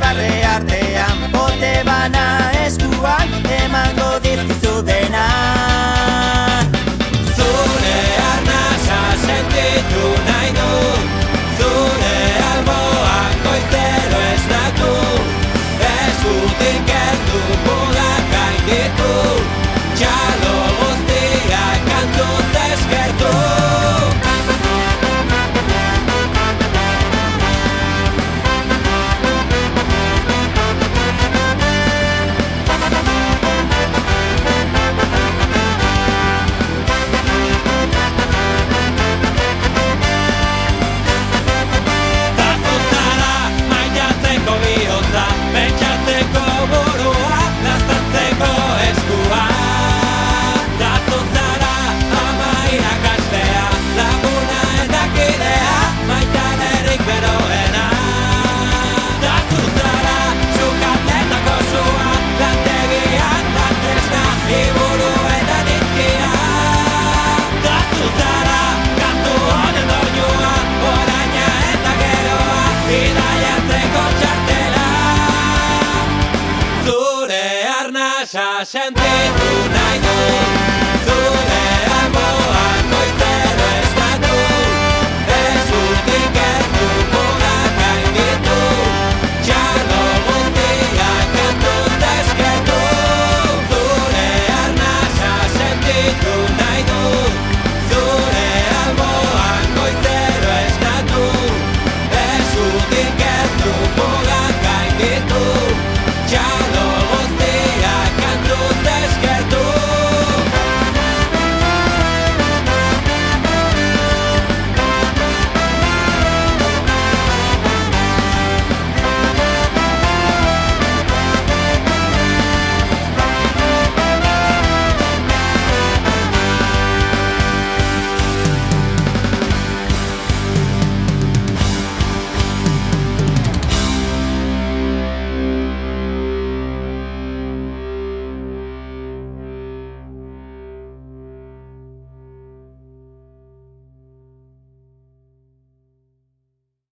barre artean, bote bana eskuan, emango dizkizu dena. Zure arnasa sentitu nahi dut, zure alboak goizero esnatu, eskutik kendu mugak gainditu, txalo guztiak kantuz eskertu. Pentsatzeko burua, laztantzeko eskua. Zazu zara ama irakastea, laguna eta kidea, maitanerik beroena. Zazu zara sukaldeetako sua, lantegian lantesna, iburu eta dizkia. Zazu zara kantu honen doinua, oraina eta geroa, bidaiatzeko txartela. Zure arnasa senti